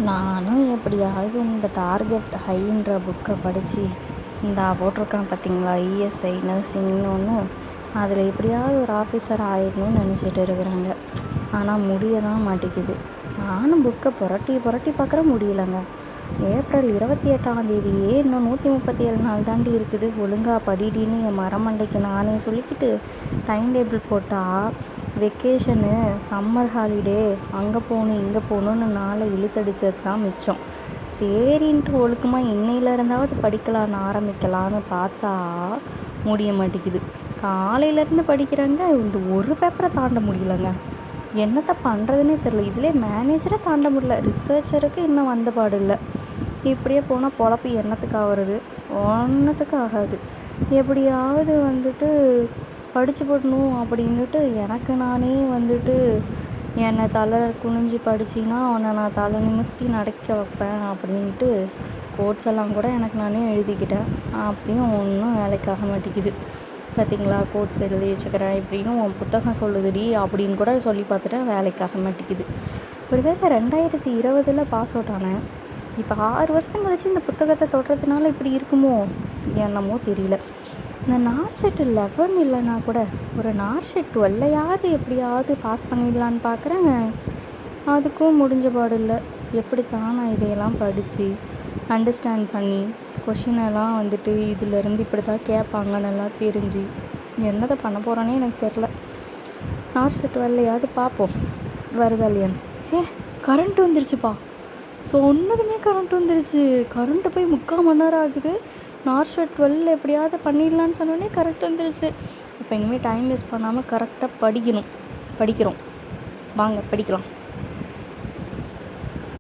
நானும் எப்படியாவது இந்த டார்கெட் ஹைன்ற புக்கை படித்து இந்த போட்டிருக்கேன் பார்த்தீங்களா, இஎஸ்ஐ நர்சிங்னு ஒன்று, அதில் எப்படியாவது ஒரு ஆஃபீஸர் ஆகிடணும்னு நினச்சிட்டு இருக்கிறாங்க. ஆனால் முடிய தான் மாட்டேங்குது. நானும் புக்கை புரட்டி புரட்டி பார்க்குற முடியலைங்க. ஏப்ரல் 28ஆம் தேதியே இன்னும் 137 நாள் தாண்டி இருக்குது. ஒழுங்காக படிடின்னு என் மரமண்டைக்கு நானே சொல்லிக்கிட்டு டைம் டேபிள் போட்டால் வெக்கேஷனு, சம்மர் ஹாலிடே, அங்கே போகணும் இங்கே போகணுன்னு நாளை இழுத்தடிச்சது தான் மிச்சம். சரின்ட்டு ஒழுக்கமாக இன்னையிலேருந்தாவது படிக்கலான்னு ஆரம்பிக்கலான்னு பார்த்தா முடிய மாட்டேங்குது. காலையிலேருந்து படிக்கிறாங்க, இந்த ஒரு பேப்பரை தாண்ட முடியலைங்க. என்னத்தை பண்ணுறதுனே தெரில. இதிலே மேனேஜரை தாண்ட முடியல, ரிசர்ச்சருக்கு இன்னும் வந்த பாடு இல்லை. இப்படியே போனால் பொழப்பு என்னத்துக்கு ஆகிறது? ஒன்றுத்துக்கு ஆகாது. எப்படியாவது படித்து போடணும் அப்படின்ட்டு எனக்கு நானே என்னை தலை குனிஞ்சு படிச்சின்னா அவனை நான் தலை நிமிர்த்தி நடக்க வைப்பேன் அப்படின்ட்டு கோட்ஸ் எல்லாம் கூட எனக்கு நானே எழுதிக்கிட்டேன். அப்படியும் ஒன்றும் வேலைக்காக மாட்டேங்குது. பார்த்திங்களா, கோட்ஸ் எழுதி வச்சுக்கிறேன் இப்படின்னு உன் புத்தகம் சொல்லுதுடி அப்படின்னு கூட சொல்லி பார்த்துட்டேன், வேலைக்காக மாட்டேங்குது. ஒருவேளை 2020 பாஸ் அவுட் ஆனேன். இப்போ 6 வருஷம் கழிச்சு இந்த புத்தகத்தை தொடுறதுனால இப்படி இருக்குமோ என்னமோ தெரியல. இந்த நார்செட் 11 இல்லைன்னா கூட ஒரு நார்செட் 12 எப்படியாவது பாஸ் பண்ணிடலான்னு பார்க்குறேன். அதுக்கும் முடிஞ்ச பாடு இல்லை. எப்படித்தான் நான் இதையெல்லாம் படித்து அண்டர்ஸ்டாண்ட் பண்ணி கொஷினெல்லாம் இதிலேருந்து இப்படி தான் கேட்பாங்கன்னு எல்லாம் தெரிஞ்சு என்னதை பண்ண போகிறேன்னே எனக்கு தெரில. நார்செட் 12 பார்ப்போம் வருதா இல்லையான்னு. கரண்ட் வந்துருச்சுப்பா. சொன்னதுமே கரண்ட் வந்துருச்சு. கரண்ட்டு போய் 3/4 மணி நேரம் ஆகுது. நார்செட் 12 எப்படியாவது பண்ணிடலான்னு சொன்னோடனே கரெக்ட் வந்துருச்சு. இப்போ இனிமேல் டைம் வேஸ்ட் பண்ணாமல் கரெக்டாக படிக்கிறோம். வாங்க படிக்கலாம்.